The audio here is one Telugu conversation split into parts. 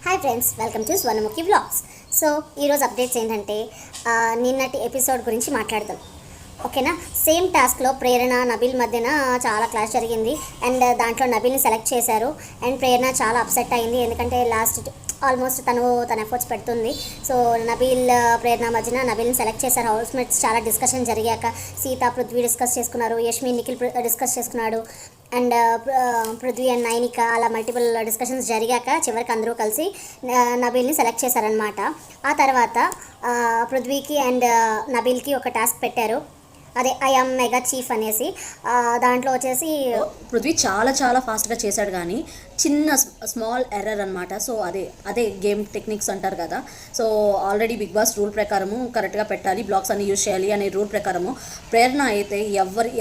Hi friends, welcome to Swarnamukhi vlogs. So ఈరోజు అప్డేట్స్ ఏంటంటే నిన్నటి ఎపిసోడ్ గురించి మాట్లాడదాం. ఓకేనా. సేమ్ టాస్క్లో ప్రేరణ నబీల్ మధ్యన చాలా క్లాష్ జరిగింది అండ్ దాంట్లో నబీల్ని సెలెక్ట్ చేశారు అండ్ ప్రేరణ చాలా అప్సెట్ అయింది. ఎందుకంటే లాస్ట్ ఆల్మోస్ట్ తన ఎఫర్ట్స్ పెడుతుంది. సో నబీల్ ప్రేరణ మధ్యన నబీల్ని సెలెక్ట్ చేశారు. హౌస్మేట్స్ చాలా డిస్కషన్ జరిగాక సీత పృథ్వీ డిస్కస్ చేసుకున్నారు, యష్మి నిఖిల్ డిస్కస్ చేసుకున్నాడు అండ్ పృథ్వీ అండ్ నైనిక అలా మల్టిపుల్ డిస్కషన్స్ జరిగాక చివరికి అందరూ కలిసి నబీల్ని సెలెక్ట్ చేశారనమాట. ఆ తర్వాత పృథ్వీకి అండ్ నబీల్కి ఒక టాస్క్ పెట్టారు, అదే ఐ ఆమ్ మెగా చీఫ్ అనేసి. దాంట్లో వచ్చేసి పృథ్వీ చాలా చాలా ఫాస్ట్గా చేశాడు, కానీ చిన్న స్మాల్ ఎర్రర్ అనమాట. సో అదే గేమ్ టెక్నిక్స్ అంటారు కదా. So already Big Boss rule ప్రకారము కరెక్ట్గా పెట్టాలి, బ్లాక్స్ అన్ని యూజ్ చేయాలి అనే రూల్ ప్రకారము ప్రేరణ అయితే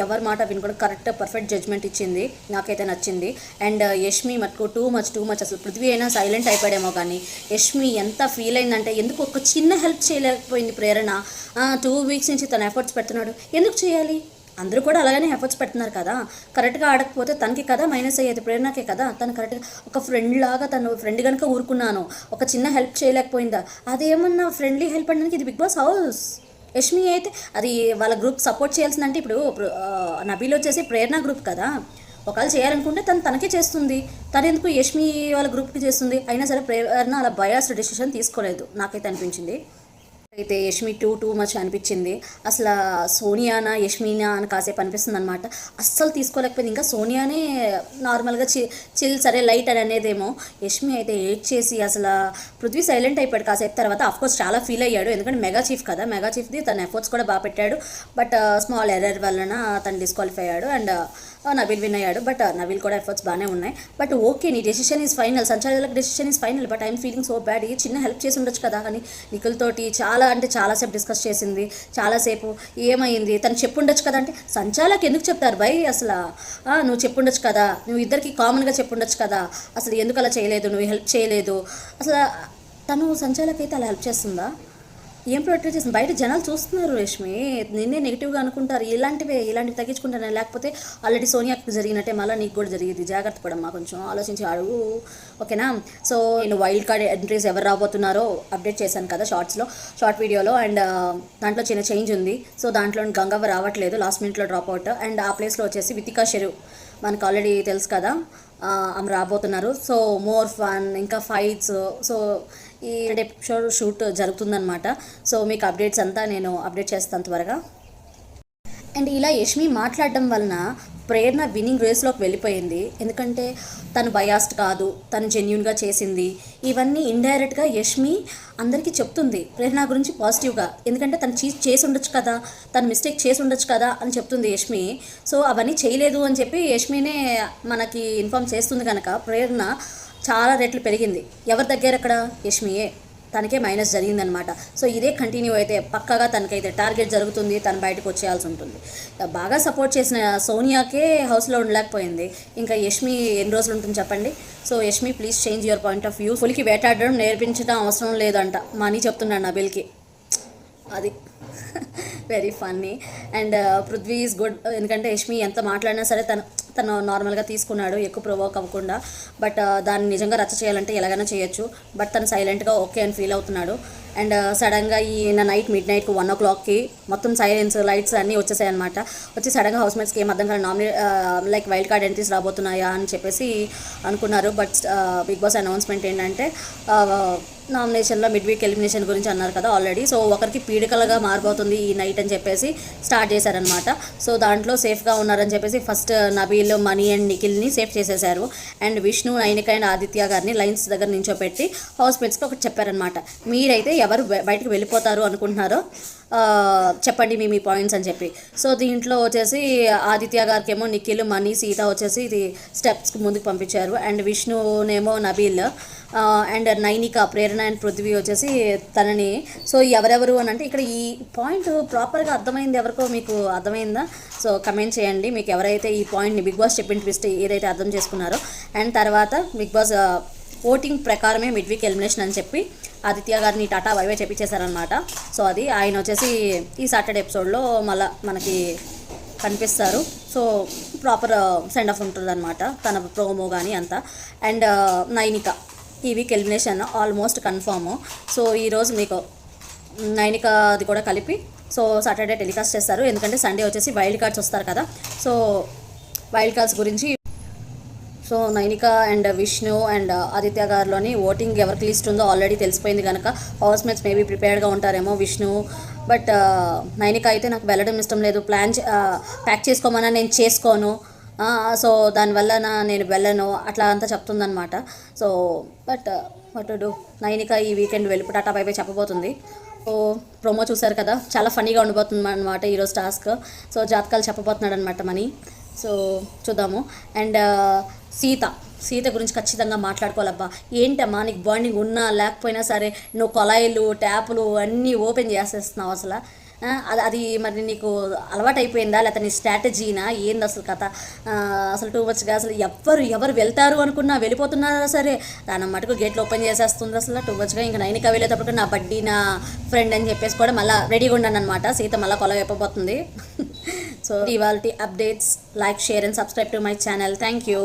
ఎవరి మాట వినుకొని కరెక్ట్ పర్ఫెక్ట్ జడ్జ్మెంట్ ఇచ్చింది. నాకైతే నచ్చింది. అండ్ యష్మి మటుకు టూ మచ్ అసలు పృథ్వీ అయినా సైలెంట్ అయిపోయాడేమో, కానీ యష్మి ఎంత ఫీల్ అయిందంటే ఎందుకు ఒక చిన్న హెల్ప్ చేయలేకపోయింది ప్రేరణ. 2 weeks నుంచి తన ఎఫర్ట్స్ పెడుతున్నాడు, ఎందుకు చేయాలి? అందరూ కూడా అలాగనే ఎఫర్ట్స్ పెడుతున్నారు కదా. కరెక్ట్గా ఆడకపోతే తనకి కదా మైనస్ అయ్యేది, ప్రేరణకే కదా. తను కరెక్ట్గా ఒక ఫ్రెండ్ లాగా తను ఫ్రెండ్ కనుక ఊరుకున్నాను, ఒక చిన్న హెల్ప్ చేయలేకపోయిందా? అదేమన్నా ఫ్రెండ్లీ హెల్ప్ అనడానికి ఇది బిగ్ బాస్ హౌస్. యష్మి అయితే అది వాళ్ళ గ్రూప్ సపోర్ట్ చేయాల్సిందంటే ఇప్పుడు నబీల్ వచ్చేసి ప్రేరణ గ్రూప్ కదా. ఒకవేళ చేయాలనుకుంటే తనకే చేస్తుంది, తను ఎందుకు యష్మి వాళ్ళ గ్రూప్కి చేస్తుంది? అయినా సరే ప్రేరణ అలా బయాస్డ్ డెసిషన్ తీసుకోలేదు, నాకైతే అనిపించింది. అయితే యష్మి టూ మచ్ అనిపించింది. అసలు సోనియానా యష్మినా అని కాసేపు అనిపిస్తుంది అనమాట. అస్సలు తీసుకోలేకపోయింది. ఇంకా సోనియానే నార్మల్గా చిల్ సరే లైట్ అని అనేదేమో. యష్మి అయితే ఏడ్ చేసి అసలు పృథ్వీ సైలెంట్ అయిపోయాడు కాసేపు. తర్వాత అఫ్కోర్స్ చాలా ఫీల్ అయ్యాడు, ఎందుకంటే మెగా చీఫ్ కదా. మెగా చీఫ్ది తన ఎఫర్ట్స్ కూడా బాగా పెట్టాడు, బట్ స్మాల్ ఎర్రర్ వలన తను డిస్క్వాలిఫై అయ్యాడు అండ్ నబీల్ విన్ అయ్యాడు. బట్ నబీల్ కూడా ఎఫర్ట్స్ బాగానే ఉన్నాయి. బట్ ఓకే, నీ డెసిషన్ ఈజ్ ఫైనల్, సంచాలకులకు decision is final, but I'm feeling so bad. ఈ చిన్న హెల్ప్ చేసి ఉండొచ్చు కదా అని నిఖిల్ తోటి చాలాసేపు డిస్కస్ చేసింది. చాలాసేపు ఏమైంది తను చెప్పుండొచ్చు కదా అంటే, సంచాలకు ఎందుకు చెప్తారు భయ్? అసలు నువ్వు చెప్పుండొచ్చు కదా, నువ్వు ఇద్దరికి కామన్గా చెప్పుండొచ్చు కదా, అసలు ఎందుకు అలా చేయలేదు, నువ్వు హెల్ప్ చేయలేదు. అసలు తను సంచాలకైతే అలా హెల్ప్ చేస్తుందా? ఏం ప్రొటెక్ట్ చేసింది? బయట జనాలు చూస్తున్నారు యష్మి, నిన్నే నెగిటివ్గా అనుకుంటారు. ఇలాంటివి తగ్గించుకుంటాను. లేకపోతే ఆల్రెడీ సోనియాకి జరిగినట్టే మళ్ళీ నీకు కూడా జరిగేది. జాగ్రత్త పడమ్మా, కొంచెం ఆలోచించి అడుగు, ఓకేనా? సో నేను వైల్డ్ కార్డ్ ఎంట్రీస్ ఎవరు రాబోతున్నారో అప్డేట్ చేశాను కదా షార్ట్ వీడియోలో. అండ్ దాంట్లో చిన్న చేంజ్ ఉంది. సో దాంట్లో గంగవ్వ రావట్లేదు, లాస్ట్ మినిట్లో డ్రాప్ అవుట్. అండ్ ఆ ప్లేస్లో వచ్చేసి వితికా షెరు మనకు ఆల్రెడీ తెలుసు కదా, ఆమె రాబోతున్నారు. సో మోర్ ఫన్, ఇంకా ఫైట్స్. సో ఈ ఎపిసోడ్ షూట్ జరుగుతుందనమాట. సో మీకు అప్డేట్స్ అంతా నేను అప్డేట్ చేస్తాను త్వరగా. అండ్ ఇలా యష్మి మాట్లాడడం వలన ప్రేరణ విన్నింగ్ రేస్లోకి వెళ్ళిపోయింది. ఎందుకంటే తను బయాస్డ్ కాదు, తను జెన్యూన్గా చేసింది. ఇవన్నీ ఇండైరెక్ట్గా యష్మి అందరికీ చెప్తుంది ప్రేరణ గురించి పాజిటివ్గా. ఎందుకంటే తను చేసి ఉండొచ్చు కదా, తను మిస్టేక్ చేసి ఉండొచ్చు కదా అని చెప్తుంది యష్మి. సో అవన్నీ చేయలేదు అని చెప్పి యష్మినే మనకి ఇన్ఫార్మ్ చేస్తుంది కనుక ప్రేరణ చాలా రెట్లు పెరిగింది. ఎవరి దగ్గర అక్కడ? యష్మియే. తనకే మైనస్ జరిగిందనమాట. సో ఇదే కంటిన్యూ అయితే పక్కగా తనకైతే టార్గెట్ జరుగుతుంది, తను బయటకు వచ్చేయాల్సి ఉంటుంది. బాగా సపోర్ట్ చేసిన సోనియాకే హౌస్లో ఉండలేకపోయింది, ఇంకా యష్మి ఎన్ని రోజులు ఉంటుంది చెప్పండి? So Yashmi please change your point of view. పులికి వేటాడడం నేర్పించడం అవసరం లేదంట మనీ చెప్తున్నాడు నబీల్కి. అది very funny. And Prithvi is good, ఎందుకంటే యష్మి ఎంత మాట్లాడినా సరే తను నార్మల్గా తీసుకున్నాడు, ఎక్కువ ప్రొవోక్ అవ్వకుండా. బట్ దాన్ని నిజంగా రచ్చ చేయాలంటే ఎలాగైనా చేయొచ్చు, బట్ తను సైలెంట్గా ఓకే అని ఫీల్ అవుతున్నాడు. అండ్ సడన్గా నైట్ మిడ్-నైట్కి 1 o'clockకి మొత్తం సైలెన్స్ లైట్స్ అన్నీ వచ్చేసాయి అనమాట. వచ్చి సడన్గా హౌస్మేట్స్కి ఏం అర్థం కాదు, లైక్ వైల్డ్ కార్డ్ ఎంట్రీస్ రాబోతున్నాయా అని చెప్పేసి అనుకున్నారు. బట్ బిగ్ బాస్ అనౌన్స్మెంట్ ఏంటంటే నామినేషన్లో మిడ్ వీక్ ఎలిమినేషన్ గురించి అన్నారు కదా ఆల్రెడీ. సో ఒకరికి పీడికలుగా మారిపోతుంది ఈ నైట్ అని చెప్పేసి స్టార్ట్ చేశారనమాట. సో దాంట్లో సేఫ్గా ఉన్నారని చెప్పేసి ఫస్ట్ నబీల్, మనీ అండ్ నిఖిల్ని సేఫ్ చేసేసారు. అండ్ విష్ణు, నైనిక అండ్ ఆదిత్య గారిని లైన్స్ దగ్గర నించోపెట్టి హౌస్మేట్స్కి ఒకటి చెప్పారనమాట, మీరైతే ఎవరు బయటకు వెళ్ళిపోతారు అనుకుంటున్నారో చెప్పండి మీ పాయింట్స్ అని చెప్పి. సో దీంట్లో వచ్చేసి ఆదిత్య గారికి ఏమో నిఖిల్, మనీ, సీత వచ్చేసి ఇది స్టెప్స్కి ముందుకు పంపించారు. అండ్ విష్ణునేమో నబీల్ అండ్ నైనిక, ప్రేరణ అండ్ పృథ్వీ వచ్చేసి తనని. సో ఎవరెవరు అని అంటే ఇక్కడ ఈ పాయింట్ ప్రాపర్గా అర్థమైంది ఎవరికో, మీకు అర్థమైందా? సో కమెంట్ చేయండి మీకు ఎవరైతే ఈ పాయింట్ని బిగ్ బాస్ చెప్పిన ట్విస్ట్ ఏదైతే అర్థం చేసుకున్నారో. అండ్ తర్వాత బిగ్ బాస్ ఓటింగ్ ప్రకారమే మిడ్ వీక్ ఎలిమినేషన్ అని చెప్పి ఆదిత్య గారిని టాటా బై బై చెప్పించేశారనమాట. సో అది ఆయన వచ్చేసి ఈ సాటర్డే ఎపిసోడ్లో మళ్ళీ మనకి కనిపిస్తారు. సో ప్రాపర్ సెండ్ ఆఫ్ ఉంటుంది అనమాట తన ప్రోమో కానీ అంతా. అండ్ నైనిక ఈ week elimination almost confirm. So ఈరోజు మీకు నైనిక అది కూడా కలిపి సో సాటర్డే టెలికాస్ట్ చేస్తారు, ఎందుకంటే సండే వచ్చేసి వైల్డ్ కార్డ్స్ వస్తారు కదా. సో వైల్డ్ కార్డ్స్ గురించి so Nainika and Vishnu and Aditya గారిలోని ఓటింగ్ ఎవరికి లిస్ట్ ఉందో ఆల్రెడీ తెలిసిపోయింది కనుక హౌస్ మేట్స్ మేబీ ప్రిపేర్డ్గా ఉంటారేమో. విష్ణు బట్ నైనిక అయితే నాకు వెళ్ళడం ఇష్టం లేదు, ప్యాక్ చేసుకోమన్నా నేను చేసుకోను, సో దానివల్ల నేను వెళ్ళను అట్లా అంతా చెప్తుందనమాట. So but what to do, Nainika ఈ వీకెండ్ వెళ్ళి టాటా బై బై చెప్పబోతుంది. సో ప్రోమో చూసారు కదా, చాలా ఫన్నీగా ఉండిపోతుంది అనమాట ఈరోజు టాస్క్. సో జాతకాలు చెప్పబోతున్నాడు అనమాట మనీ. సో చూద్దాము. అండ్ సీత గురించి ఖచ్చితంగా మాట్లాడుకోవాలబ్బా. ఏంటమ్మా నీకు బాండింగ్ ఉన్నా లేకపోయినా సరే నువ్వు కొలాయిలు ట్యాపులు అన్నీ ఓపెన్ చేసేస్తున్నావు అసలు. అది మరి నీకు అలవాటు అయిపోయిందా లేకపోతే నీ స్ట్రాటజీనా ఏంది అసలు కథ? అసలు టూ మచ్గా అసలు ఎవరు వెళ్తారు అనుకున్నా వెళ్ళిపోతున్నారా సరే దాని మటుకు గేట్లు ఓపెన్ చేసేస్తుంది అసలు టూ మచ్గా. ఇంకా నైనిక వెళ్ళేటప్పుడు నా బడ్డీ నా ఫ్రెండ్ అని చెప్పేసి కూడా మళ్ళీ రెడీగా ఉన్నాను అనమాట. సీత మళ్ళీ కొల అయిపోతుంది. సో ఇవాళ updates, like, share and subscribe to my channel. Thank you.